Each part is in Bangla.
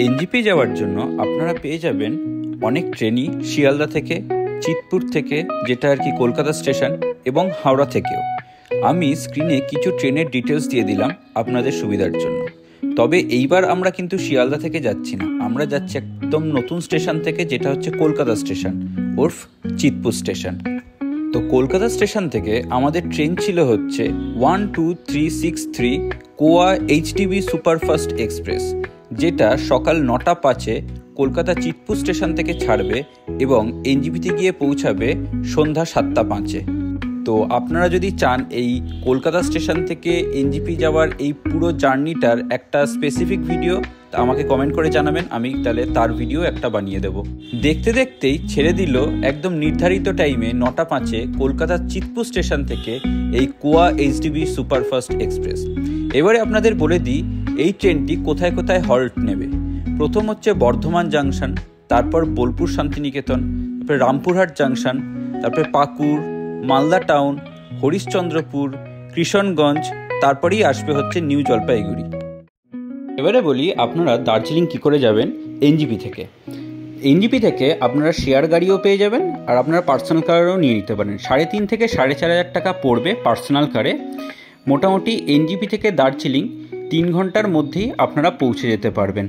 এনজিপি যাওয়ার জন্য আপনারা পেয়ে যাবেন অনেক ট্রেনই শিয়ালদা থেকে, চিতপুর থেকে, যেটা আর কি কলকাতা স্টেশন, এবং হাওড়া থেকেও। আমি স্ক্রিনে কিছু ট্রেনের ডিটেলস দিয়ে দিলাম আপনাদের সুবিধার জন্য। তবে এইবার আমরা কিন্তু শিয়ালদা থেকে যাচ্ছি না, আমরা যাচ্ছি একদম নতুন স্টেশন থেকে, যেটা হচ্ছে কলকাতা স্টেশন ওরফ চিতপুর স্টেশন। তো কলকাতা স্টেশন থেকে আমাদের ট্রেন ছিল হচ্ছে 12363 কোয়া এইচটিবি সুপারফাস্ট এক্সপ্রেস, যেটা সকাল 9:05 কলকাতা চিতপুর স্টেশন থেকে ছাড়বে এবং এনজিপিতে গিয়ে পৌঁছাবে সন্ধ্যা 7:05। তো আপনারা যদি চান এই কলকাতা স্টেশন থেকে এনজিপি যাওয়ার এই পুরো জার্নিটার একটা স্পেসিফিক ভিডিও, আমাকে কমেন্ট করে জানাবেন, আমি তাহলে তার ভিডিও একটা বানিয়ে দেব। দেখতে দেখতেই ছেড়ে দিল একদম নির্ধারিত টাইমে 9:05 কলকাতার চিতপুর স্টেশন থেকে এই কোয়া এইচডিবি সুপারফাস্ট এক্সপ্রেস। এবারে আপনাদের বলে দিই এই ট্রেনটি কোথায় কোথায় হল্ট নেবে। প্রথম হচ্ছে বর্ধমান জাংশন, তারপর বোলপুর শান্তিনিকেতন, তারপরে রামপুরহাট জাংশন, তারপরে পাকুড়, মালদা টাউন, হরিশ্চন্দ্রপুর, কৃষণগঞ্জ, তারপরেই আসবে হচ্ছে নিউ জলপাইগুড়ি। এবারে বলি আপনারা দার্জিলিং কী করে যাবেন এনজিপি থেকে। এনজিপি থেকে আপনারা শেয়ার গাড়িও পেয়ে যাবেন, আর আপনারা পার্সোনাল কারও নিয়ে নিতে পারেন। 3,500 থেকে 4,500 টাকা পড়বে পার্সোনাল কারে। মোটামুটি এনজিপি থেকে দার্জিলিং 3 ঘন্টার মধ্যেই আপনারা পৌঁছে যেতে পারবেন।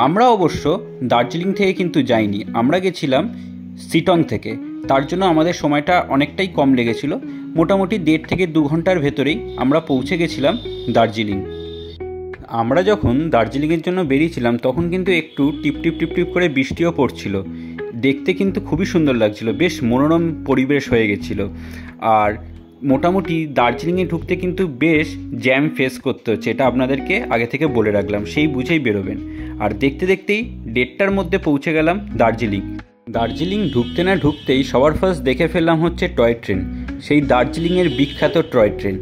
আমরা অবশ্য দার্জিলিং থেকে কিন্তু যাইনি, আমরা গেছিলাম সিটং থেকে, তার জন্য আমাদের সময়টা অনেকটাই কম লেগেছিল। মোটামুটি 1.5 থেকে 2 ঘন্টার ভেতরেই আমরা পৌঁছে গেছিলাম দার্জিলিং। আমরা যখন দার্জিলিংয়ের জন্য বেরিয়েছিলাম তখন কিন্তু একটু টিপ টিপ টিপ টিপ করে বৃষ্টিও পড়ছিল। দেখতে কিন্তু খুবই সুন্দর লাগছিল, বেশ মনোরম পরিবেশ হয়ে গেছিলো। আর মোটামুটি দার্জিলিংয়ে ঢুকতে কিন্তু বেশ জ্যাম ফেস করতে হচ্ছে, এটা আপনাদেরকে আগে থেকে বলে রাখলাম, সেই বুঝেই বেরোবেন। আর দেখতে দেখতেই 1:30টার মধ্যে পৌঁছে গেলাম দার্জিলিং। দার্জিলিং ঢুকতে না ঢুকতেই সবার ফার্স্ট দেখে ফেললাম হচ্ছে টয় ট্রেন, সেই দার্জিলিংয়ের বিখ্যাত টয় ট্রেন।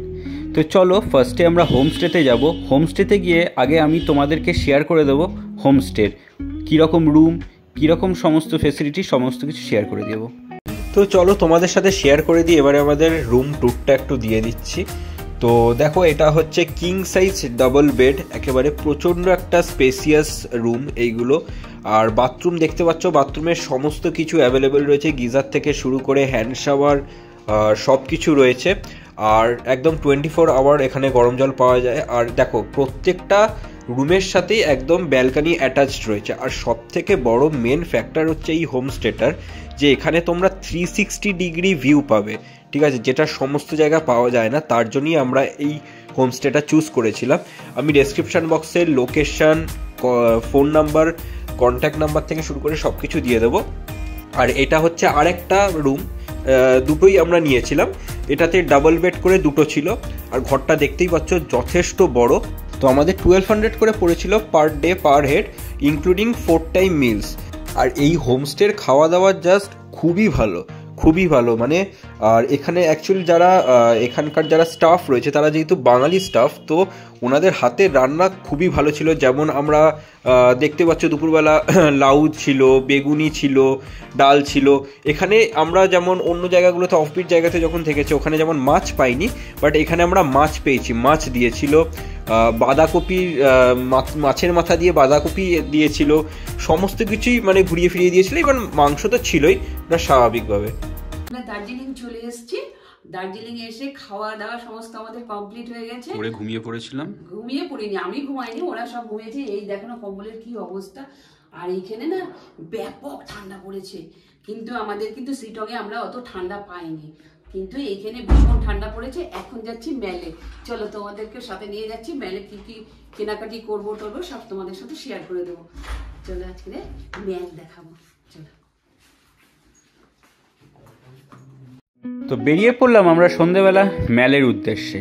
তো চলো ফার্স্টে আমরা হোমস্টেতে যাব। হোমস্টেতে গিয়ে আগে আমি তোমাদেরকে শেয়ার করে দেবো হোমস্টের কীরকম রুম, কীরকম সমস্ত ফেসিলিটি, সমস্ত কিছু শেয়ার করে দেবো। তো চলো তোমাদের সাথে শেয়ার করে দিই। এবারে আমাদের রুম ট্যুরটা একটু দিয়ে দিচ্ছি। তো দেখো, এটা হচ্ছে কিং সাইজ ডাবল বেড, একেবারে প্রচণ্ড একটা স্পেসিয়াস রুম এইগুলো। আর বাথরুম দেখতে পাচ্ছ, বাথরুমের সমস্ত কিছু অ্যাভেলেবেল রয়েছে, গিজার থেকে শুরু করে হ্যান্ড শাওয়ার সব কিছু রয়েছে। আর একদম 24 আওয়ার এখানে গরম জল পাওয়া যায়। আর দেখো প্রত্যেকটা রুমের সাথেই একদম ব্যালকানি অ্যাটাচড রয়েছে। আর সব থেকে বড় মেন ফ্যাক্টর হচ্ছে এই হোমস্টেটার, যে এখানে তোমরা 360 ডিগ্রি ভিউ পাবে, ঠিক আছে, যেটা সমস্ত জায়গা পাওয়া যায় না। তার জন্যই আমরা এই হোমস্টেটা চুজ করেছিলাম। আমি ডেসক্রিপশান বক্সে location, phone number, contact number থেকে শুরু করে সব কিছু দিয়ে দেবো। আর এটা হচ্ছে আরেকটা রুম, দুটোই আমরা নিয়েছিলাম। এটাতে ডাবল বেড করে দুটো ছিল। আর ঘরটা দেখতেই পাচ্ছ যথেষ্ট বড়। তো আমাদের 1200 করে পড়েছিল per day per head, including 4 time meals. আর এই হোমস্টের খাওয়া দাওয়া জাস্ট খুবই ভালো, খুবই ভালো মানে। আর এখানে অ্যাকচুয়ালি যারা এখানকার যারা স্টাফ রয়েছে, তারা যেহেতু বাঙালি স্টাফ, তো ওনাদের হাতের রান্না খুবই ভালো ছিল। যেমন আমরা দেখতে পাচ্ছ দুপুরবেলা লাউ ছিল, বেগুনি ছিল, ডাল ছিল। এখানে আমরা যেমন অন্য জায়গাগুলোতে অফবিট জায়গাতে যখন থেকেছি ওখানে যেমন মাছ পাইনি, বাট এখানে আমরা মাছ পেয়েছি। মাছ দিয়েছিল, বাঁধাকপি, মাছের মাথা দিয়ে বাঁধাকপি দিয়েছিল, সমস্ত কিছুই মানে ঘুরিয়ে ফিরিয়ে দিয়েছিল। এবার মাংস তো ছিলই না স্বাভাবিকভাবে। দার্জিলিং চলে এসেছি। দার্জিলিং এসে খাওয়া দাওয়া সমস্ত আমাদের কমপ্লিট হয়ে গেছে। পরে ঘুমিয়ে পড়েছিলাম। ঘুমিয়ে পড়িনি, আমি ঘুমাইনি, ওরা সব ঘুমিয়েছে। এই দেখো না কম্বলের কি অবস্থা। আর এইখানে না ব্যাপক ঠান্ডা পড়েছে, কিন্তু আমাদের কিন্তু সিটংয়ে আমরা অত ঠান্ডা পাইনি, কিন্তু এইখানে ভীষণ ঠান্ডা পড়েছে। এখন যাচ্ছি মেলে, চলো তোমাদেরকে সাথে নিয়ে যাচ্ছি। মেলে কি কি কেনাকাটি করবো টরবো সব তোমাদের সাথে শেয়ার করে দেবো। চলো আজকে মেল দেখাবো, চলো। তো বেরিয়ে পড়লাম আমরা সন্ধেবেলা ম্যালের উদ্দেশ্যে।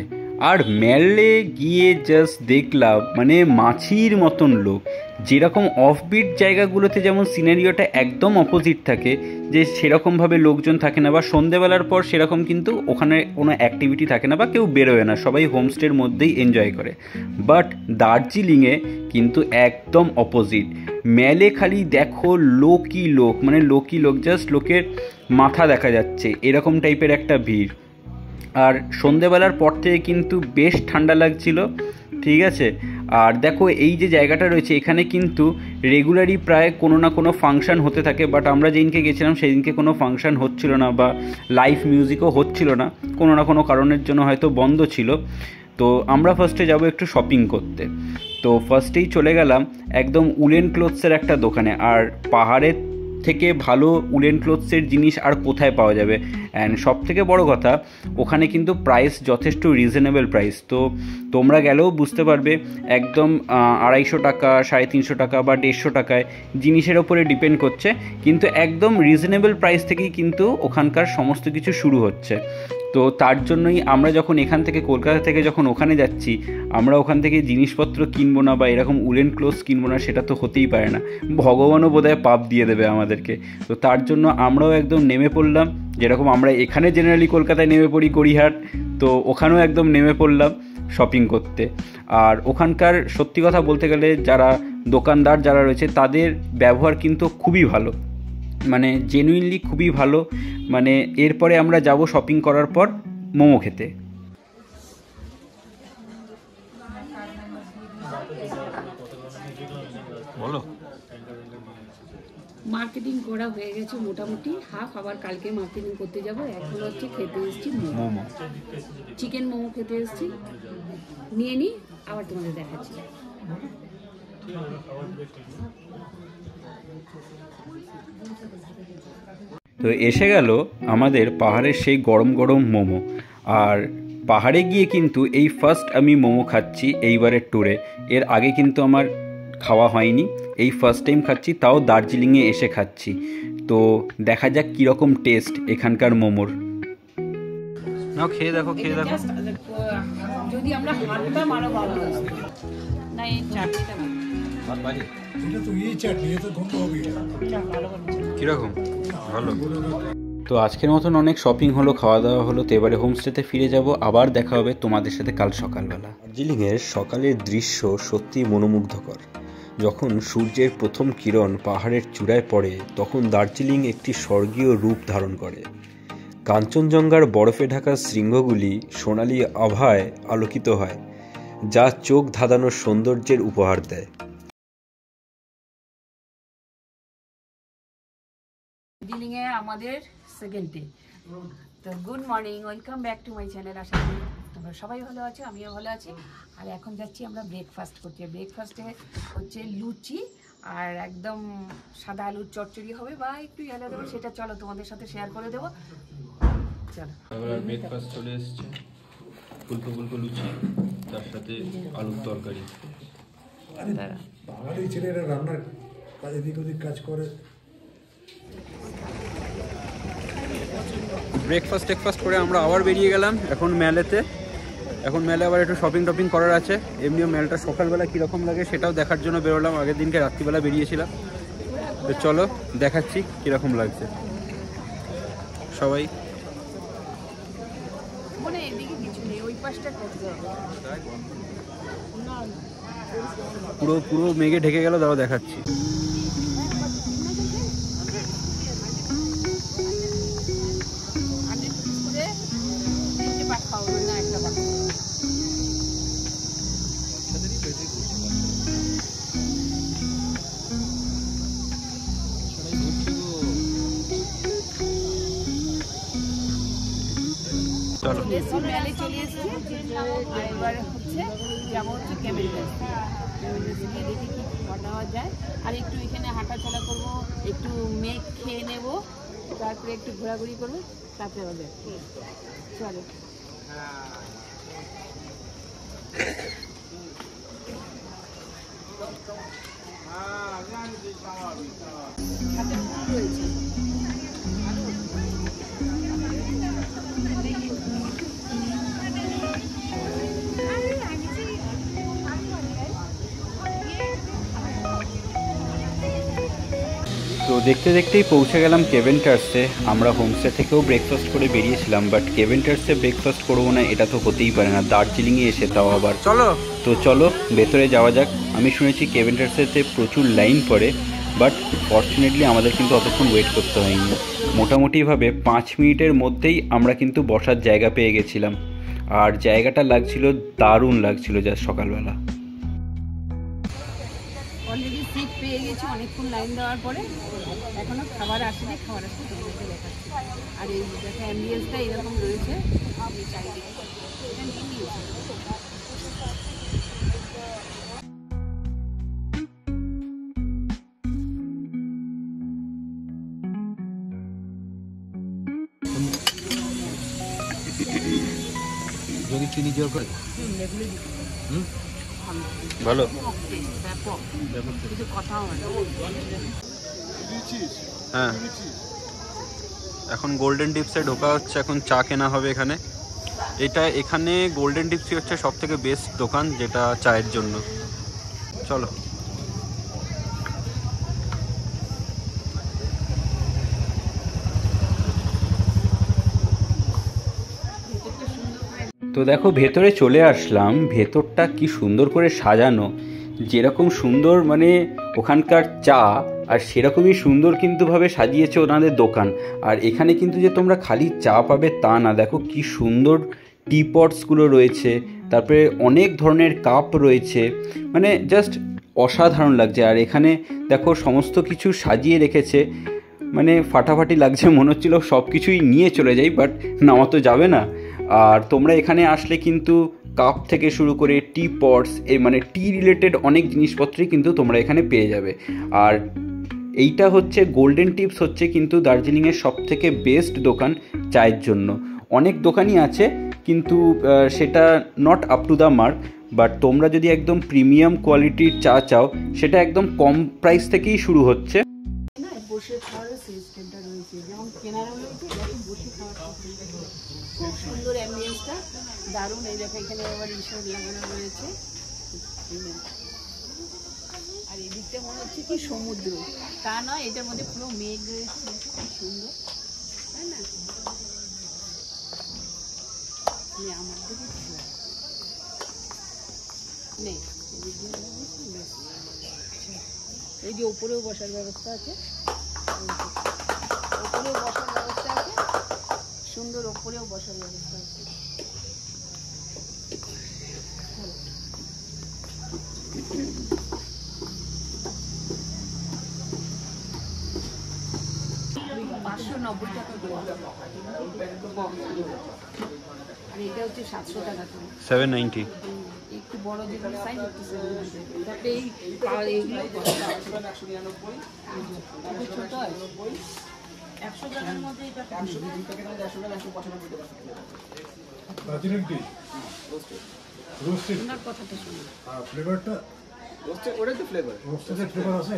আর ম্যালে গিয়ে জাস্ট দেখলাম মানে মাছির মতন লোক। যেরকম অফবিট জায়গাগুলোতে যেমন সিনারিওটা একদম অপোজিট থাকে, যে সেরকমভাবে লোকজন থাকে না, বা সন্ধেবেলার পর সেরকম কিন্তু ওখানে কোনো অ্যাক্টিভিটি থাকে না, বা কেউ বেরোয় না, সবাই হোমস্টের মধ্যেই এনজয় করে। বাট দার্জিলিংয়ে কিন্তু একদম অপোজিট। ম্যালে খালি দেখো লোকই লোক, মানে লোকই লোক, জাস্ট লোকের মাথা দেখা যাচ্ছে, এরকম টাইপের একটা ভিড়। আর সন্ধেবেলার পর থেকে কিন্তু বেশ ঠান্ডা লাগছিল, ঠিক আছে। আর দেখো এই যে জায়গাটা রয়েছে এখানে কিন্তু রেগুলারই প্রায় কোনো না কোনো ফাংশান হতে থাকে, বাট আমরা যেদিনকে গেছিলাম সেদিনকে কোনো ফাংশান হচ্ছিল না বা লাইভ মিউজিকও হচ্ছিল না, কোনো না কোনো কারণের জন্য হয়তো বন্ধ ছিল। তো আমরা ফার্স্টে যাব একটু শপিং করতে। তো ফার্স্টেই চলে গেলাম একদম উলেন ক্লোথসের একটা দোকানে। আর পাহাড়ের থেকে ভালো উলেন ক্লোথসের জিনিস আর কোথায় পাওয়া যাবে। অ্যান্ড সব থেকে বড়ো কথা, ওখানে কিন্তু প্রাইস যথেষ্ট রিজনেবল প্রাইস। তো তোমরা গেলেও বুঝতে পারবে একদম 250 টাকা, 350 টাকা বা 150 টাকায়, জিনিসের ওপরে ডিপেন্ড করছে, কিন্তু একদম রিজনেবল প্রাইস থেকেই কিন্তু ওখানকার সমস্ত কিছু শুরু হচ্ছে। তো তার জন্যই আমরা যখন এখান থেকে কলকাতা থেকে যখন ওখানে যাচ্ছি, আমরা ওখান থেকে জিনিসপত্র কিনবো না বা এরকম উলেন ক্লোথস কিনবো না, সেটা তো হতেই পারে না। ভগবানও বোধহয় পাপ দিয়ে দেবে আমাদেরকে। তো তার জন্য আমরাও একদম নেমে পড়লাম, যেরকম আমরা এখানে জেনারেলি কলকাতায় নেমে পড়ি গড়িয়াহাট, তো ওখানেও একদম নেমে পড়লাম শপিং করতে। আর ওখানকার সত্যি কথা বলতে গেলে যারা দোকানদার যারা রয়েছে তাদের ব্যবহার কিন্তু খুবই ভালো, মানে জেনুইনলি খুবই ভালো। মানে এরপরে আমরা যাব শপিং করার পর মোমো খেতে। বলো। মার্কেটিং করা হয়ে গেছে মোটামুটি হাফ, আবার কালকে মার্কেটিং করতে যাব। এখন হচ্ছে খেতে এসেছি মোমো, চিকেন মোমো খেতে এসেছি, নিয়ে নিই আবার তোমাদের দেখাচ্ছি। তো এসে গেল আমাদের পাহাড়ের সেই গরম গরম মোমো। আর পাহাড়ে গিয়ে কিন্তু এই ফার্স্ট আমি মোমো খাচ্ছি এইবারের ট্যুরে। এর আগে কিন্তু আমার খাওয়া হয়নি, এই ফার্স্ট টাইম খাচ্ছি, তাও দার্জিলিংয়ে এসে খাচ্ছি। তো দেখা যাক কীরকম টেস্ট এখানকার মোমোর। নাও খেয়ে দেখো, খেয়ে দেখো। যদি আমরা হাতটা মারো ভালো না, এই চাটনিটা না, এটা তো এই চাটনি, এটা গন্ধ হবে কীরকম ভালো। তো আজকের মতন অনেক শপিং হলো, খাওয়া দাওয়া হলো। তো এবারে হোমস্টেতে ফিরে যাব, আবার দেখা হবে তোমাদের সাথে কাল সকালবেলা। দার্জিলিংয়ের সকালের দৃশ্য সত্যি মনোমুগ্ধকর। যখন সূর্যের প্রথম কিরণ পাহাড়ের চূড়ায় পড়ে, তখন দার্জিলিং একটি স্বর্গীয় রূপ ধারণ করে। কাঞ্চনজঙ্ঘার বরফে ঢাকা শৃঙ্গগুলি সোনালি আভায় আলোকিত হয়, যা চোখ ধাঁধানোর সৌন্দর্যের উপহার দেয়। দার্জিলিংয়ে আমাদের সেকেন্ড ডে। তো good morning, welcome back to my channel. আশা করি তোমরা সবাই ভালো আছো, আমিও ভালো আছি। আর এখন যাচ্ছি আমরা ব্রেকফাস্ট করতে। ব্রেকফাস্টে হচ্ছে লুচি আর একদম সাদা আলুর চচ্চড়ি হবে বা একটু ইয়ে দেবো, সেটা চলো তোমাদের সাথে শেয়ার করে দেবো। চলো, ব্রেকফাস্ট চলে এসছে, ফুলকো ফুলকো লুচি, তার সাথে আলুর তরকারি। পাহাড়ি ছেলেরা রান্নার এদিক ওদিক কাজ করে। ব্রেকফাস্ট করে আমরা আবার বেরিয়ে গেলাম এখন মেলেতে। এখন মেলে আবার একটু শপিং টপিং করার আছে। এমনিও মেলটা সকালবেলা কীরকম লাগে সেটাও দেখার জন্য বেরোলাম। আগের দিনকে রাত্রিবেলা বেরিয়েছিলাম। তো চলো দেখাচ্ছি কীরকম লাগছে। সবাই পুরো মেঘে ঢেকে গেল, তাও দেখাচ্ছি। মেলে চলে এসেছি। এবার হচ্ছে যাবো হচ্ছে ক্যামেল গিয়ে দেখি কি ঘটাওয়া যায়। আর একটু এখানে হাঁটাচলা করবো, একটু মেঘ খেয়ে নেবো, তারপরে একটু ঘোরাঘুরি করবো, তারপরে আবার যাবো। চলো। সাথে রয়েছে তো দেখতে দেখতেই পৌঁছে গেলাম কেভেন্টার্সে। আমরা হোমস্টে থেকেও ব্রেকফাস্ট করে বেরিয়েছিলাম, বাট কেভেন্টার্সে ব্রেকফাস্ট করবো না এটা তো হতেই পারে না, দার্জিলিংয়ে এসে তাও আবার। চলো ভেতরে যাওয়া যাক। আমি শুনেছি কেভেন্টার্সেতে প্রচুর লাইন পড়ে, বাট ফর্চুনেটলি আমাদের কিন্তু অতক্ষণ ওয়েট করতে হয়নি। মোটামুটিভাবে 5 মিনিটের মধ্যেই আমরা কিন্তু বসার জায়গা পেয়ে গেছিলাম। আর জায়গাটা লাগছিল দারুণ লাগছিল যা সকালবেলা। গিয়েছি অনেকক্ষণ লাইন দেওয়ার পরে, এখনো খাবার আসেনি, খাবার আসলে তোমাদেরকে দেখাচ্ছি। আর এই দেখো অ্যাম্বিয়েন্সটা এরকম রয়েছে চারিদিকে, এটা নিয়ে নিয়েছি। যদি চিনি জোর করে ভালো। হ্যাঁ, এখন গোল্ডেন টিপসে ঢোকা হচ্ছে, এখন চা কেনা হবে এখানে। এখানে গোল্ডেন টিপসই হচ্ছে সব থেকে বেস্ট দোকান যেটা চায়ের জন্য। চলো। তো দেখো ভেতরে চলে আসলাম, ভেতরটা কি সুন্দর করে সাজানো, যেরকম সুন্দর মানে ওখানকার চা আর সেরকমই সুন্দর কিন্তু ভাবে সাজিয়েছে ওনাদের দোকান। আর এখানে কিন্তু যে তোমরা খালি চা পাবে তা না, দেখো কি সুন্দর টি পটসগুলো রয়েছে, তারপরে অনেক ধরনের কাপ রয়েছে, মানে জাস্ট অসাধারণ লাগছে। আর এখানে দেখো সমস্ত কিছু সাজিয়ে রেখেছে, মানে ফাটাফাটি লাগছে, মনে হচ্ছিল সব কিছুই নিয়ে চলে যাই, বাট নেওয়া তো যাবে না। আর তোমরা এখানে আসলে কিন্তু কাপ থেকে শুরু করে টি পটস, মানে টি রিলেটেড অনেক জিনিসপত্রই কিন্তু তোমরা এখানে পেয়ে যাবে। আর এইটা হচ্ছে গোল্ডেন টিপস, হচ্ছে কিন্তু দার্জিলিংয়ের সব থেকে বেস্ট দোকান চায়ের জন্য। অনেক দোকানই আছে কিন্তু সেটা not up to the mark, but তোমরা যদি একদম প্রিমিয়াম কোয়ালিটির চা চাও সেটা একদম কম প্রাইস থেকেই শুরু হচ্ছে। বসে খাওয়ার সিস্টেমটা রয়েছে, যেমন কেনারও রয়েছে, এরকম বসে খাওয়ার খুব সুন্দর অ্যাম্বিয়েন্সটা, দারুণ। এই দেখো এখানে আবার ঈশ্বর লাগানো রয়েছে, আর এদিকটা মনে হচ্ছে কি সমুদ্র, তা নয়, এটার মধ্যে পুরো মেঘ রয়েছে, খুব সুন্দর, তাই না? আমার দিকে নেই, এই যে ওপরেও বসার ব্যবস্থা আছে, ওপরেও বসার ব্যবস্থা আছে, সুন্দর ওপরেও বসার ব্যবস্থা আছে। $590 আর এটা হচ্ছে 700 টাকা করে, 790। একটু বড় যেগুলো সাইজ হচ্ছে 790। তারপরে এই এইগুলো ছোট হয় 100 টাকার মধ্যে, এটা 100 দার্জিলিং টি রোস্টেড, ওনার কথাটা শুনুন। আর ফ্লেভারটা রোস্টেড, ওটাই তো ফ্লেভার। রোস্টেডের ফ্লেভার আছে।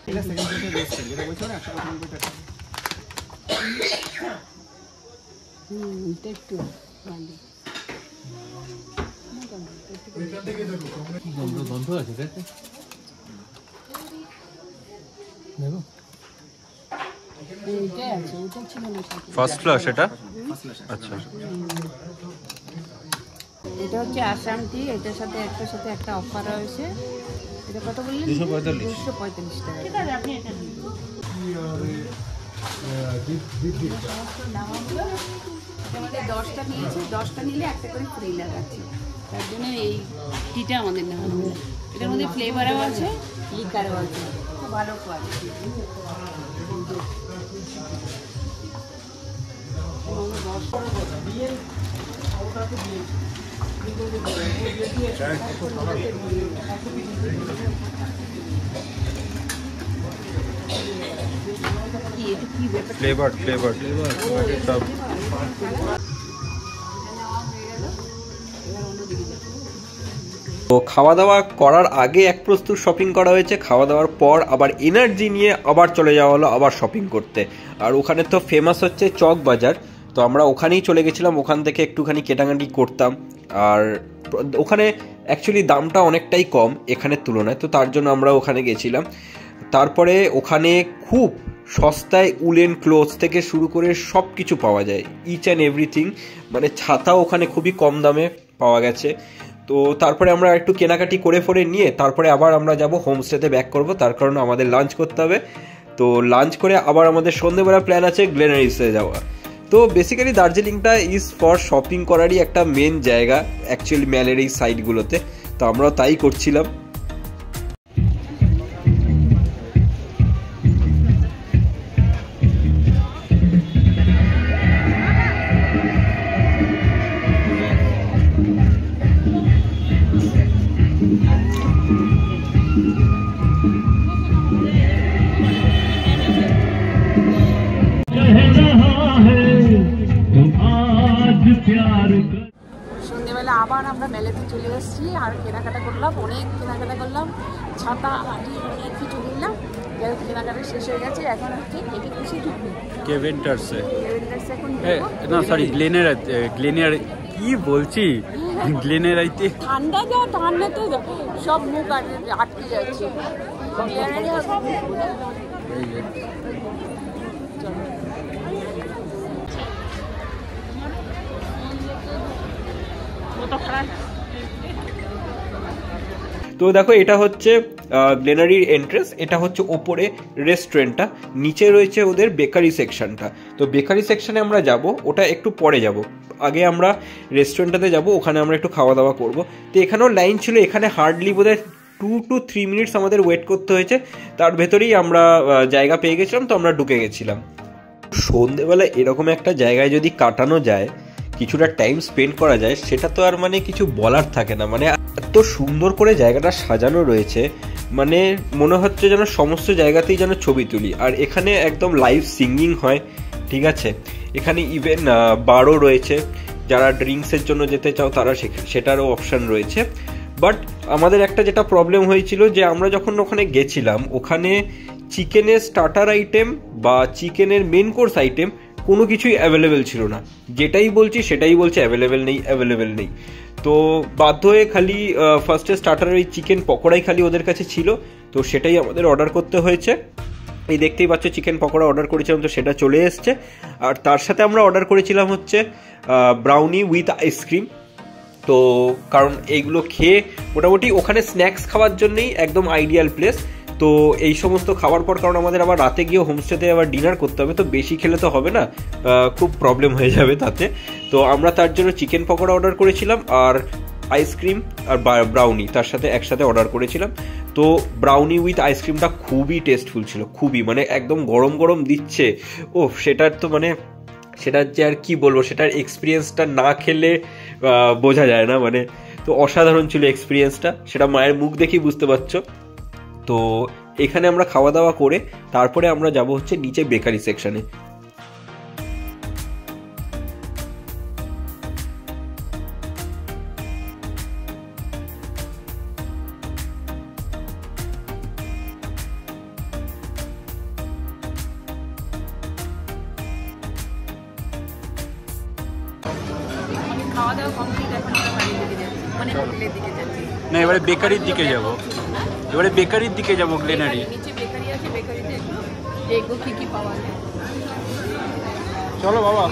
এটা সেকেন্ড প্লেটে রোস্টেড, যেটা বলছো না 195 টাকা। এটা একটু ভালো, ওইখান থেকে দেখো গন্ধ আছে, তাই তো? দেখো এইটা আছে, ওটা ছিল না সাথে। ফার্স্ট ক্লাস এটা। আচ্ছা, এটা হচ্ছে আসাম টি, এটার সাথে একটা অফার রয়েছে। এটা কত বললেন? 245 টাকা। ঠিক আছে, আপনি এটা দিন। আমাদের 10টা নিয়েছি, 10টা নিলে একটা করে ফ্রি লাগাচ্ছি, তার জন্য এই টিটা আমাদের নেওয়া হবে। এটার মধ্যে ফ্লেভারও আছে, লিকারও আছে, খুব ভালো কোয়ালিটি। ফ্লেভার সব। তো খাওয়া দাওয়া করার আগে এক প্রস্তুত শপিং করা হয়েছে, খাওয়া দাওয়ার পর আবার এনার্জি নিয়ে আবার চলে যাওয়া হলো আবার শপিং করতে। আর ওখানে তো ফেমাস হচ্ছে চক বাজার, তো আমরা ওখানেই চলে গেছিলাম, ওখান থেকে একটুখানি কেনাকাটি করতাম। আর ওখানে অ্যাকচুয়ালি দামটা অনেকটাই কম এখানের তুলনায়, তো তার জন্য আমরা ওখানে গেছিলাম। তারপরে ওখানে খুব সস্তায় উলেন ক্লোথস থেকে শুরু করে সব কিছু পাওয়া যায়, ইচ অ্যান্ড এভরিথিং, মানে ছাতা ওখানে খুবই কম দামে পাওয়া গেছে। তো তারপরে আমরা একটু কেনাকাটি করে নিয়ে তারপরে আবার আমরা যাব হোমস্টেতে ব্যাক করব, তার কারণে আমাদের লাঞ্চ করতে হবে। তো লাঞ্চ করে আবার আমাদের সন্ধ্যেবেলা প্ল্যান আছে গ্লেনারিসে যাওয়া। তো বেসিক্যালি দার্জিলিংটা ইজ ফর শপিং করারই একটা মেন জায়গা অ্যাকচুয়ালি ম্যালের এই সাইডগুলোতে, তো আমরাও তাই করছিলাম। আবার আমরা মেলাতে চলে এসেছি আর কেনাকাটা করলাম, অনেক কেনাকাটা করলাম, ছাতা আটি অনেক কিছু কিনলাম। কেনাকাটা শেষ হয়ে গেছে, এখন হচ্ছে এটি খুশি ঢুকবে কেভেন্টার্সে এখন না সরি গ্লেনের কি বলছি গ্লেনেরাইতে ঠান্ডা ঠান্ডাতে সব মুখ আটকে যাচ্ছে। তো দেখো এটা হচ্ছে গ্লেনারির এন্ট্রেন্স, এটা হচ্ছে ওপরে রেস্টুরেন্টটা, নিচে রয়েছে ওদের বেকারি সেকশনটা। তো বেকারি সেকশনে আমরা যাব, ওটা একটু পরে যাব, আগে আমরা রেস্টুরেন্টটাতে যাব, ওখানে আমরা একটু খাওয়া দাওয়া করব। তো এখানেও লাইন ছিল, এখানে হার্ডলি বোধহয় 2 to 3 মিনিটস আমাদের ওয়েট করতে হয়েছে, তার ভেতরেই আমরা জায়গা পেয়ে গেছিলাম, তো আমরা ঢুকে গেছিলাম। সন্ধেবেলা এরকম একটা জায়গায় যদি কাটানো যায়, কিছুটা টাইম স্পেন্ড করা যায়, সেটা তো আর মানে কিছু বলার থাকে না। মানে এত সুন্দর করে জায়গাটা সাজানো রয়েছে, মানে মনে হচ্ছে যেন সমস্ত জায়গাতেই যেন ছবি তুলি। আর এখানে একদম লাইভ সিঙ্গিং হয়, ঠিক আছে। এখানে ইভেন বারও রয়েছে, যারা ড্রিঙ্কসের জন্য যেতে চাও তারা সেটারও অপশান রয়েছে। বাট আমাদের একটা যেটা প্রবলেম হয়েছিল, যে আমরা যখন ওখানে গেছিলাম, ওখানে চিকেনের স্টার্টার আইটেম বা চিকেনের মেন কোর্স আইটেম কোনো কিছুই অ্যাভেলেবেল ছিল না। যেটাই বলছি সেটাই বলছে অ্যাভেলেবেল নেই। তো বাধ্য হয়ে খালি ফার্স্টে স্টার্টারের ওই চিকেন পকোড়াই খালি ওদের কাছে ছিল, তো সেটাই আমাদের অর্ডার করতে হয়েছে। এই দেখতেই পাচ্ছ চিকেন পকোড়া অর্ডার করেছিলাম, তো সেটা চলে এসছে। আর তার সাথে আমরা অর্ডার করেছিলাম হচ্ছে ব্রাউনি উইথ আইসক্রিম। তো কারণ এইগুলো খেয়ে মোটামুটি ওখানে স্ন্যাক্স খাওয়ার জন্যই একদম আইডিয়াল প্লেস। তো এই সমস্ত খাওয়ার পর, কারণ আমাদের আবার রাতে গিয়ে হোমস্টেতে আবার ডিনার করতে হবে, তো বেশি খেলে তো হবে না, খুব প্রবলেম হয়ে যাবে তাতে। তো আমরা তার জন্য চিকেন পকোড়া অর্ডার করেছিলাম, আর আইসক্রিম আর ব্রাউনি তার সাথে একসাথে অর্ডার করেছিলাম। তো ব্রাউনি উইথ আইসক্রিমটা খুবই টেস্টফুল ছিল, খুবই, মানে একদম গরম গরম দিচ্ছে। ও সেটার তো মানে সেটার যে আর কি বলবো, সেটার এক্সপিরিয়েন্সটা না খেলে বোঝা যায় না। মানে তো অসাধারণ ছিল এক্সপিরিয়েন্সটা, সেটা মায়ের মুখ দেখেই বুঝতে পারছো। তো এখানে আমরা খাওয়া দাওয়া করে তারপরে আমরা যাব হচ্ছে নিচে বেকারি সেকশনে। খাওয়া দাওয়া কমপ্লিট, এখন আমরা বাড়ির দিকে যাচ্ছি, মানে হোটেলের দিকে যাচ্ছি না, এবারে বেকারির দিকে যাব, গ্লেনারি নিচে বেকারি আছে, বেকারিতে একটু দেখবো কি কি পাওয়া যায়। চলো বাবা।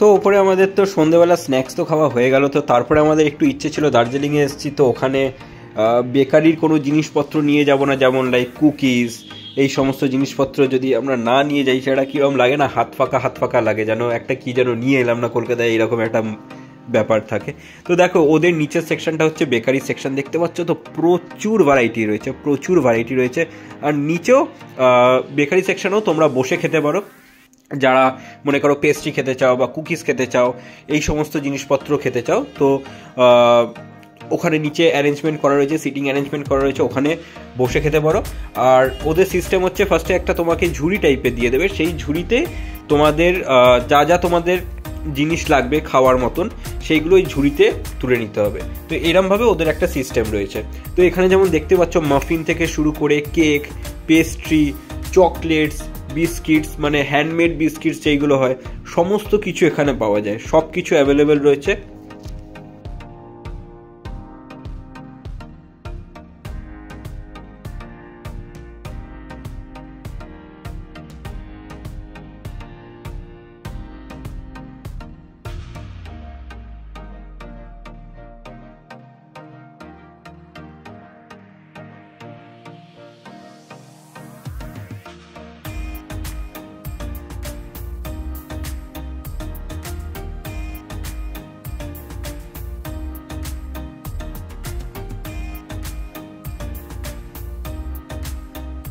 তো ওপরে আমাদের তো সন্ধ্যেবেলা স্ন্যাক্স তো খাওয়া হয়ে গেল। তো তারপরে আমাদের একটু ইচ্ছে ছিল, দার্জিলিংয়ে এসেছি তো ওখানে বেকারির কোনো জিনিসপত্র নিয়ে যাব না, যেমন লাইক কুকিজ, এই সমস্ত জিনিসপত্র যদি আমরা না নিয়ে যাই, সেটা কীরকম লাগে না, হাত ফাঁকা লাগে, যেন একটা কি যেন নিয়ে এলাম না কলকাতায়, এরকম একটা ব্যাপার থাকে। তো দেখো ওদের নিচের সেকশনটা হচ্ছে বেকারি সেকশন, দেখতে পাচ্ছ তো প্রচুর ভ্যারাইটি রয়েছে। আর নিচেও বেকারি সেকশনেও তোমরা বসে খেতে পারো, যারা মনে করো পেস্ট্রি খেতে চাও বা কুকিজ খেতে চাও, এই সমস্ত জিনিসপত্র খেতে চাও, তো ওখানে নিচে অ্যারেঞ্জমেন্ট করা রয়েছে, সিটিং অ্যারেঞ্জমেন্ট করা রয়েছে, ওখানে বসে খেতে পারো। আর ওদের সিস্টেম হচ্ছে ফার্স্টে একটা তোমাকে ঝুড়ি টাইপের দিয়ে দেবে, সেই ঝুড়িতে তোমাদের যা তোমাদের জিনিস লাগবে খাওয়ার মতন, সেইগুলো ওই ঝুড়িতে তুলে নিতে হবে। তো এরমভাবে ওদের একটা সিস্টেম রয়েছে। তো এখানে যেমন দেখতে পাচ্ছ মাফিন থেকে শুরু করে কেক, পেস্ট্রি, চকলেটস, বিস্কিটস, মানে হ্যান্ডমেড বিস্কিটস যেইগুলো হয়, সমস্ত কিছু এখানে পাওয়া যায়, সব কিছু অ্যাভেলেবেল রয়েছে।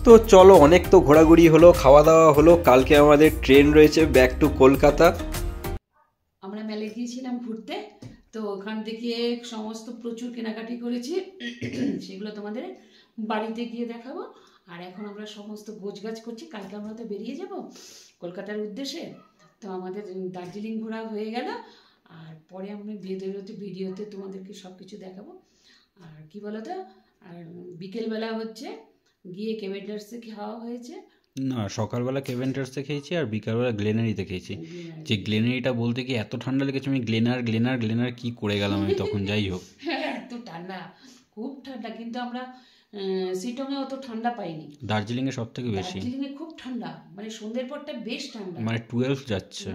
তো চলো, অনেক তো ঘোরাঘুরি হলো, খাওয়া দাওয়া হলো, কালকে আমাদের ট্রেন রয়েছে ব্যাক টু কলকাতা। আমরা মেলায় কেক সমস্ত প্রচুর কেনাকাটি করেছি, সেগুলো তোমাদের বাড়িতে গিয়ে দেখাবো। আর এখন আমরা সমস্ত গোছগাছ করছি, কালকে আমরা তো বেরিয়ে যাব কলকাতার উদ্দেশ্যে। তো আমাদের দার্জিলিং ঘোরা হয়ে গেল, আর পরে আমরা ভিডিওতে তোমাদেরকে সব কিছু দেখাবো। আর কি বলো তো, আর বিকেলবেলা হচ্ছে গিয়ে কেভেন্টার্সে খাওয়া হয়েছে। না, সকালবেলা কেভেন্টার্সে খেয়েছি আর বিকালবেলা গ্লেনারিতে খেয়েছি। যে গ্লেনারিটা বলতে কি এত ঠান্ডা লেগেছে, আমি গ্লেনার কি করে গেলাম আমি তখন। যাই হোক, এত ঠান্ডা, খুব ঠান্ডা, কিন্তু আমরা শিটংয়ে অত ঠান্ডা পাইনি। দার্জিলিংয়ে সব থেকে বেশি, দার্জিলিংয়ে খুব ঠান্ডা, মানে সন্ধ্যের পরটা বেশ ঠান্ডা, মানে 12 যাচ্ছে।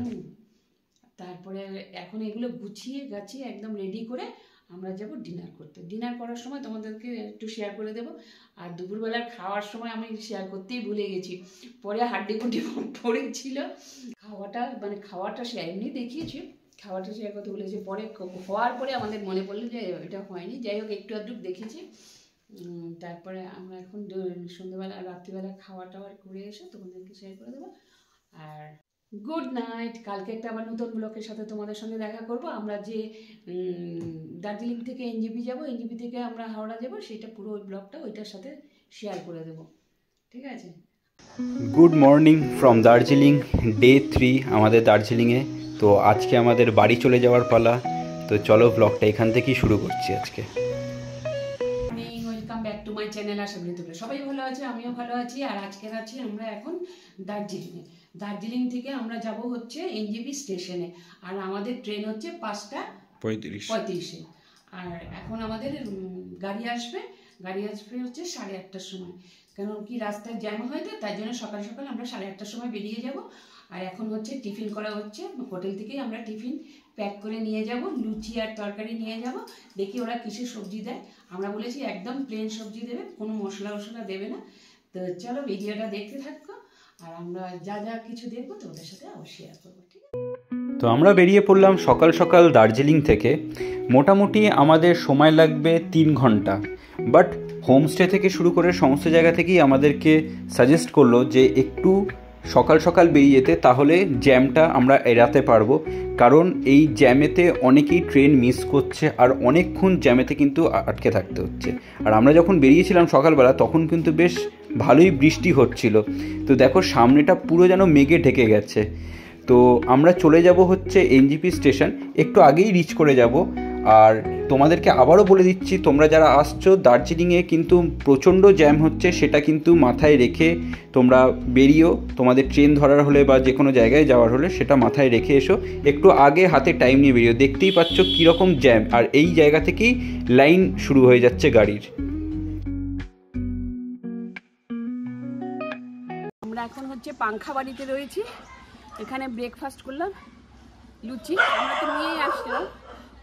তারপরে এখন এগুলো গুছিয়ে গাছিয়ে একদম রেডি করে আমরা যাব ডিনার করতে। ডিনার করার সময় তোমাদেরকে একটু শেয়ার করে দেবো। আর দুপুরবেলার খাওয়ার সময় আমি শেয়ার করতেই ভুলে গেছি, পরে হাড্ডি কুড্ডি পড়েছিল। খাওয়াটা শেয়ার এমনি দেখিয়েছি, খাওয়াটা শেয়ার করতে ভুলেছি। পরে হওয়ার পরে আমাদের মনে পড়লো যে এটা হয়নি। যাই হোক, একটু আধটু দেখেছি। তারপরে আমরা এখন সন্ধ্যেবেলা রাত্রিবেলা খাওয়া টাওয়ার করে এসে তোমাদেরকে শেয়ার করে দেবো। আর গুড নাইট। কালকে একটা আবার নতুন ব্লগের সাথে তোমাদের সঙ্গে দেখা করব। আমরা যে দার্জিলিং থেকে এনজেপি যাব, এনজেপি থেকে আমরা হাওড়া যাব, সেটা পুরো ওই ব্লগটা ওইটার সাথে শেয়ার করে দেবো, ঠিক আছে? Good morning from Darjeeling, day 3 আমাদের দার্জিলিংয়ে। তো আজকে আমাদের বাড়ি চলে যাওয়ার পালা। তো চলো ব্লগটা এখান থেকেই শুরু করছি আজকে। Welcome back to my channel. আশা করি তোমরা সবাই ভালো আছে, আমিও ভালো আছি। আর আজকের আছি আমরা এখন দার্জিলিংয়ে। দার্জিলিং থেকে আমরা যাব হচ্ছে এনজেপি স্টেশনে, আর আমাদের ট্রেন হচ্ছে 5:35। আর এখন আমাদের গাড়ি আসবে হচ্ছে 8:30টার সময়। কারণ কি রাস্তায় জ্যাম হয়, তো তাই জন্য সকাল সকাল আমরা 8:30টার সময় বেরিয়ে যাব। আর এখন হচ্ছে টিফিন করা হচ্ছে, হোটেল থেকেই আমরা টিফিন প্যাক করে নিয়ে যাব, লুচি আর তরকারি নিয়ে যাব। দেখি ওরা কিসের সবজি দেয়। আমরা বলেছি একদম প্লেন সবজি দেবে, কোনো মশলা দেবে না। তো চলো ভিডিওটা দেখতে থাকো, আর আমরা যা যা কিছু দেখবো তোমাদের সাথে অবশ্যই শেয়ার করবো, ঠিক আছে? তো আমরা বেরিয়ে পড়লাম সকাল সকাল দার্জিলিং থেকে। মোটামুটি আমাদের সময় লাগবে 3 ঘন্টা। বাট হোমস্টে থেকে শুরু করে সমস্ত জায়গা থেকেই আমাদেরকে সাজেস্ট করলো যে একটু সকাল সকাল বেরিয়ে যেতে, তাহলে জ্যামটা আমরা এড়াতে পারবো। কারণ এই জ্যামেতে অনেকেই ট্রেন মিস করছে, আর অনেকক্ষণ জ্যামেতে কিন্তু আটকে থাকতে হচ্ছে। আর আমরা যখন বেরিয়েছিলাম সকালবেলা, তখন কিন্তু বেশ ভালোই বৃষ্টি হচ্ছিল। তো দেখো সামনেটা পুরো যেন মেঘে ঢেকে গেছে। তো আমরা চলে যাব হচ্ছে এনজেপি স্টেশন, একটু আগেই রিচ করে যাব। আর তোমাদেরকে আবারও বলে দিচ্ছি, তোমরা যারা আসছো দার্জিলিংয়ে কিন্তু প্রচণ্ড জ্যাম হচ্ছে, সেটা কিন্তু মাথায় রেখে তোমরা বেরিয়েও। তোমাদের ট্রেন ধরার হলে বা যে কোনো জায়গায় যাওয়ার হলে সেটা মাথায় রেখে এসো, একটু আগে হাতে টাইম নিয়ে বেরিয়েও। দেখতেই পাচ্ছ কীরকম জ্যাম, আর এই জায়গা থেকেই লাইন শুরু হয়ে যাচ্ছে গাড়ির। আমরা এখন হচ্ছে পাংখা বাড়িতে রয়েছি, এখানে ব্রেকফাস্ট করলাম, লুচি আমরা তো নিয়েই আসছিলাম,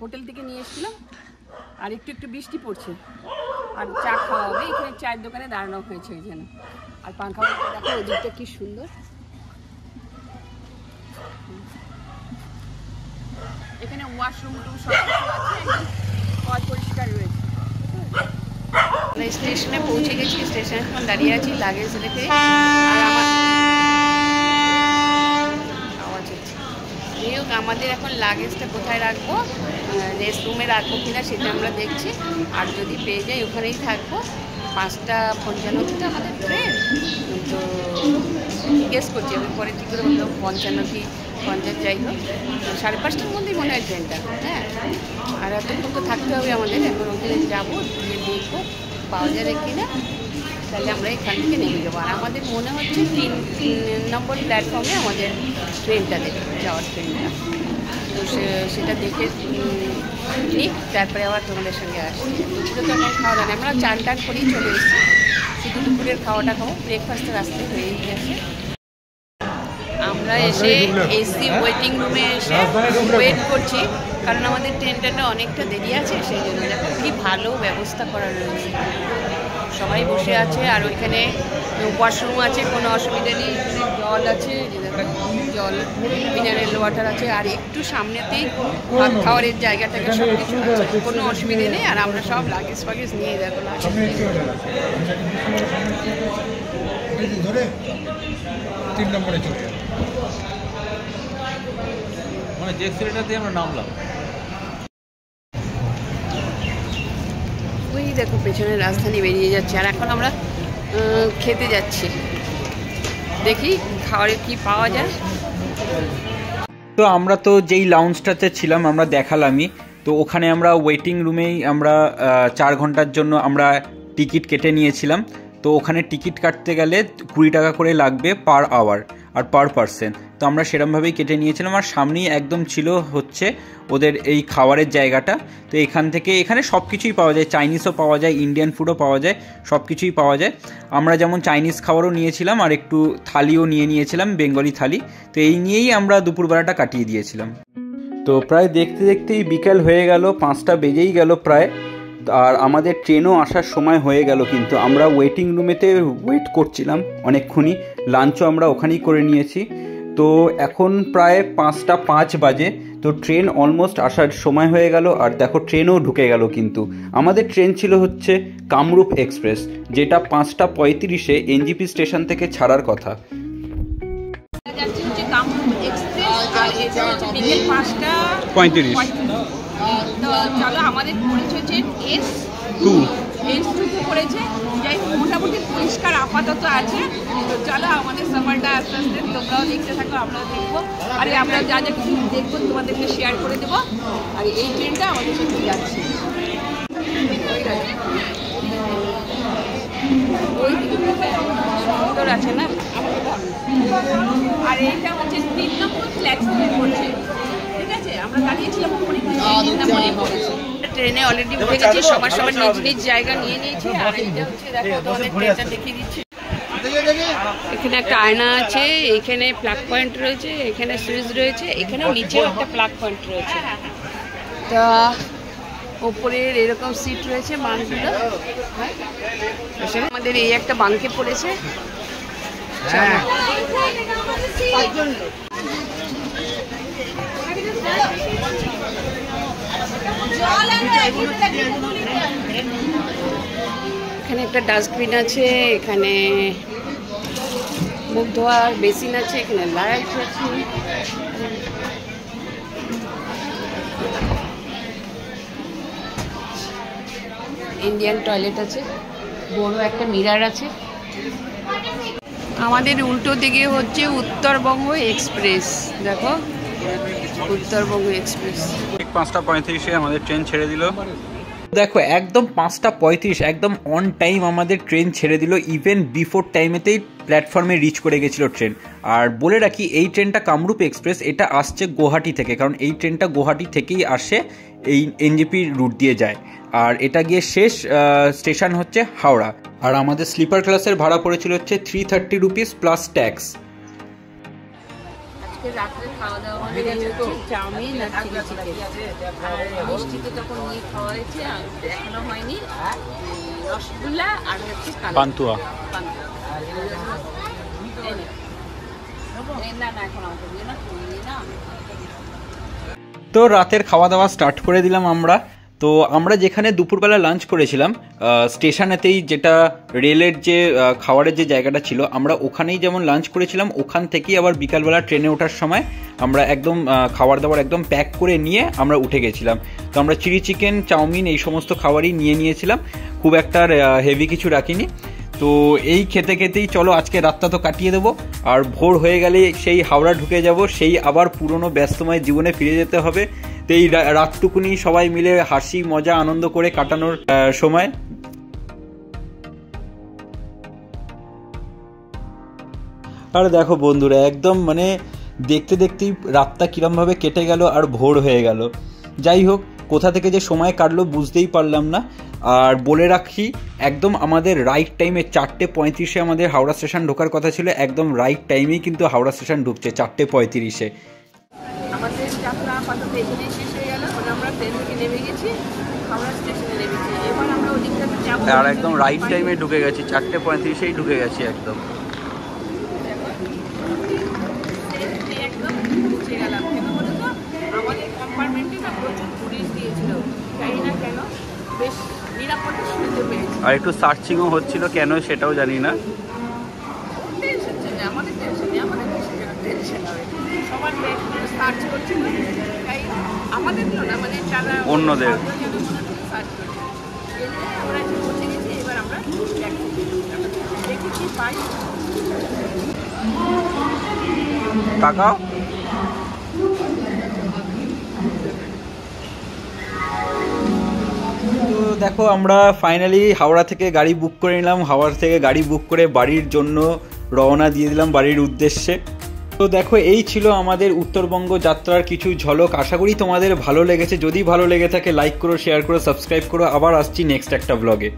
হোটেল থেকে নিয়ে এসেছিলাম। আর একটু বৃষ্টি পড়ছে, আর চা খাওয়া হবে। এখানে চায়ের দোকানে দাঁড়ানো হয়েছে ওই জন্য। আর পাংখা বাড়িতে দেখো ওদিকটা কি সুন্দর, এখানে ওয়াশরুম টুম সব কিছু আছে, একদম পরিষ্কার রয়েছে। স্টেশনে পৌঁছে গেছি, স্টেশনে এখন দাঁড়িয়ে আছি লাগেজ রেখে। আর আওয়াজ হচ্ছে। যাই হোক, আমাদের এখন লাগেজটা কোথায় রাখবো, রেস্ট রুমে রাখবো কিনা সেটা আমরা দেখছি। আর যদি পেয়ে যাই ওখানেই থাকবো। 5:55 আমাদের ট্রেন। তো গেস করছি, আমি পরে কী করে বললাম 55 কি 50, যাই হোক 5:30টার মধ্যেই মনে হয় ট্রেনটা। হ্যাঁ, আর এতক্ষণ তো থাকতে হবে আমাদের। এখন ওখানে যাবো, গিয়ে দেখবো পাওয়া যাবে কিনা, তাহলে আমরা এখান থেকে নেমে যাবো। আর আমাদের মনে হচ্ছে 3 নম্বর প্ল্যাটফর্মে আমাদের ট্রেনটা দেবে, যাওয়ার ট্রেনটা। তো সেটা দেখে নিক, তারপরে আবার তোমাদের সঙ্গে আসি। দুপুরে তো এখন খাওয়া দাওয়া, আমরা চান টান করেই চলে এসেছি, শুধু দুপুরের খাওয়াটা খাবো। ব্রেকফাস্টের রাস্তায় হয়েই গেছে। আমরা এসে এসি ওয়েটিং রুমে এসে ওয়েট করছি, কারণ আমাদের ট্রেনটা অনেকটা দেরি আছে, সেই জন্য দেখো কি ভালো ব্যবস্থা করা রয়েছে, সবাই বসে আছে। আর ওইখানে ওয়াশরুম আছে, কোনো অসুবিধা নেই। জল আছে, জল মিনারেল ওয়াটার আছে। আর একটু সামনেতেই ভাত খাওয়ারের জায়গা থেকে সব কিছু আছে, কোনো অসুবিধে নেই। আর আমরা সব লাগেজ ফাগেজ নিয়ে দেখো ধরে 3 নম্বরে চলে যাবে, মানে যে সিলেটাতে আমরা নামলাম। দেখো পেছনে রাজধানী বেরিয়ে যাচ্ছে, আর এখন আমরা খেতে যাচ্ছি। দেখি খাবারে কি পাওয়া যায়। তো আমরা তো যেই লাউঞ্জটাতে ছিলাম আমরা দেখালামই, তো ওখানে আমরা ওয়েটিং রুমেই আমরা 4 ঘন্টার জন্য আমরা টিকিট কেটে নিয়েছিলাম। তো ওখানে টিকিট কাটতে গেলে 20 টাকা করে লাগবে পার আওয়ার আর পার পারসন। তো আমরা সেরকমভাবেই কেটে নিয়েছিলাম, আর সামনেই একদম ছিল হচ্ছে ওদের এই খাবারের জায়গাটা। তো এখানে সব কিছুই পাওয়া যায়, চাইনিজও পাওয়া যায়, ইন্ডিয়ান ফুডও পাওয়া যায়, সব কিছুই পাওয়া যায়। আমরা যেমন চাইনিজ খাবারও নিয়েছিলাম আর একটু থালিও নিয়েছিলাম, বেঙ্গলি থালি। তো এই নিয়েই আমরা দুপুরবেলাটা কাটিয়ে দিয়েছিলাম। তো প্রায় দেখতে দেখতেই বিকেল হয়ে গেল, 5টা বেজেই গেল প্রায়। আর আমাদের ট্রেনও আসার সময় হয়ে গেল, কিন্তু আমরা ওয়েটিং রুমেতে ওয়েট করছিলাম অনেকক্ষণই, লাঞ্চও আমরা ওখানেই করে নিয়েছি। তো এখন প্রায় 5টা 5 বাজে, তো ট্রেন অলমোস্ট আসার সময় হয়ে গেল। আর দেখো ট্রেনও ঢুকে গেল, কিন্তু আমাদের ট্রেন ছিল হচ্ছে কামরূপ এক্সপ্রেস, যেটা 5টা 35-এ এনজিপি স্টেশন থেকে ছাড়ার কথা। বিকেল 5টা 35। তো চলো, আমাদের পড়েছে হচ্ছে S2 পড়েছে, যাই মোটামুটি পরিষ্কার আপাতত আছে। তো চলো আমাদের সফরটা আস্তে আস্তে তোমরাও দেখতে থাকো, আমরাও দেখবো, আর আমরা যা যা কিছু দেখবো তোমাদেরকে শেয়ার করে দেবো। আর এই ট্রেনটা আমাদের সাথে যাচ্ছে, সুন্দর আছে না। আর এইটা হচ্ছে 3 নম্বর প্ল্যাটফর্মে পড়ছে, ঠিক আছে? আমরা দাঁড়িয়েছিলাম উপরে, 3 নম্বরে পড়েছে। ট্রেনে অলরেডি উঠে গেছি, সবার নিজ নিজ জায়গা নিয়ে নিয়েছি। আর এইটা হচ্ছে দেখো, তোমাদের ট্রেনটা দেখিয়ে দিচ্ছি। এখানে একটা আয়না আছে, এখানে প্লাগ পয়েন্ট রয়েছে, এখানে সুইচ রয়েছে, এখানেও নিচেও একটা প্লাগ পয়েন্ট রয়েছে। তা ওপরের এরকম সিট রয়েছে, বাঙ্কগুলো। আমাদের এই একটা বাঙ্কে পড়েছে। এখানে একটা ডাস্টবিন আছে, এখানে মুখ ধোয়ার বেসিন আছে, এখানে লাইট আছে, ইন্ডিয়ান টয়লেট আছে, বড় একটা মিরার আছে। আমাদের উল্টো দিকে হচ্ছে উত্তরবঙ্গ এক্সপ্রেস, দেখো উত্তরবঙ্গ এক্সপ্রেস। 5টা 35-এ আমাদের ট্রেন ছেড়ে দিল। দেখো একদম 5টা 35, একদম অন টাইম আমাদের ট্রেন ছেড়ে দিল। ইভেন বিফোর টাইমেতেই প্ল্যাটফর্মে রিচ করে গেছিলো ট্রেন। আর বলে রাখি, এই ট্রেনটা কামরূপ এক্সপ্রেস, এটা আসছে গুয়াহাটি থেকে, কারণ এই ট্রেনটা গুয়াহাটি থেকেই আসে, এই এনজেপি রুট দিয়ে যায়। আর এটা গিয়ে শেষ স্টেশন হচ্ছে হাওড়া। আর আমাদের স্লিপার ক্লাসের ভাড়া পড়েছিল হচ্ছে 330 রুপিস প্লাস ট্যাক্স। রাত্রে খাওয়া দাওয়া চাউমিন আর চিলি চিকেন, আর মিষ্টিতে তখন নিয়ে খাওয়া হয়েছে, এখনো হয়নি রসগোল্লা আর হচ্ছে পান্তুয়া। তো রাতের খাওয়া দাওয়া স্টার্ট করে দিলাম আমরা। তো আমরা যেখানে দুপুরবেলা লাঞ্চ করেছিলাম স্টেশনেতেই, যেটা রেলের যে খাবারের যে জায়গাটা ছিল, আমরা ওখানেই যেমন লাঞ্চ করেছিলাম, ওখান থেকেই আবার বিকালবেলা ট্রেনে ওঠার সময় আমরা একদম খাবার দাবার একদম প্যাক করে নিয়ে আমরা উঠে গেছিলাম। তো আমরা চিলি চিকেন, চাউমিন এই সমস্ত খাবারই নিয়েছিলাম, খুব একটা হেভি কিছু রাখিনি। তো এই খেতে খেতেই চলো আজকে রাতটা তো কাটিয়ে দেবো, আর ভোর হয়ে গেলে সেই হাওড়া ঢুকে যাব, সেই আবার পুরনো ব্যস্তময় জীবনে ফিরে যেতে হবে। তো এই রাতটুকুনি সবাই মিলে হাসি মজা আনন্দ করে কাটানোর সময়। আর দেখো বন্ধুরা, একদম মানে দেখতে দেখতেই রাতটা কিরমভাবে কেটে গেল আর ভোর হয়ে গেল। যাই হোক, কোথা থেকে যে সময় কাটলো বুঝতেই পারলাম না। আর বলে রাখি, একদম আমাদের রাইট টাইমে 4:35-এ আমাদের হাওড়া স্টেশন ঢোকার কথা ছিল, একদম রাইট টাইমেই কিন্তু হাওড়া স্টেশন ঢুকছে 4:35-এ। আমাদের যাত্রা আপাতত এখানে শেষ হয়ে গেল। আমরা ট্রেন থেকে নেমে গেছি, হাওড়া স্টেশনে নেমেছি। এবার আমরা ওদিকটাতে যাবো, আর একদম রাইট টাইমে ঢুকে গেছি, 4:35-এই ঢুকে গেছি একদম। একদম পৌঁছে গেলাম। কেন বলো তো, আমাদের কম্পার্টমেন্টে না প্রচুর পুলিশ দিয়েছিল, জানি না কেন, বেশ নিরাপত্তা শুনতে পেয়েছি। আর একটু সার্চিংও হচ্ছিল, কেন সেটাও জানি না। টেনশন চলে, আমাদের টেনশন নেই, আমাদের টেনশন হবে, সবার সার্চ করছে, তাই আমাদের না মানে যারা অন্যদের সার্চ করছে। আমরা তাকাও। তো দেখো আমরা ফাইনালি হাওড়া থেকে গাড়ি বুক করে নিলাম, হাওড়া থেকে গাড়ি বুক করে বাড়ির জন্য রওনা দিয়ে দিলাম বাড়ির উদ্দেশ্যে। তো দেখো এই ছিল আমাদের উত্তরবঙ্গ যাত্রার কিছু ঝলক। আশা করি তোমাদের ভালো লেগেছে। যদি ভালো লেগে থাকে লাইক করো, শেয়ার করো, সাবস্ক্রাইব করো। আবার আসছি নেক্সট একটা ব্লগে।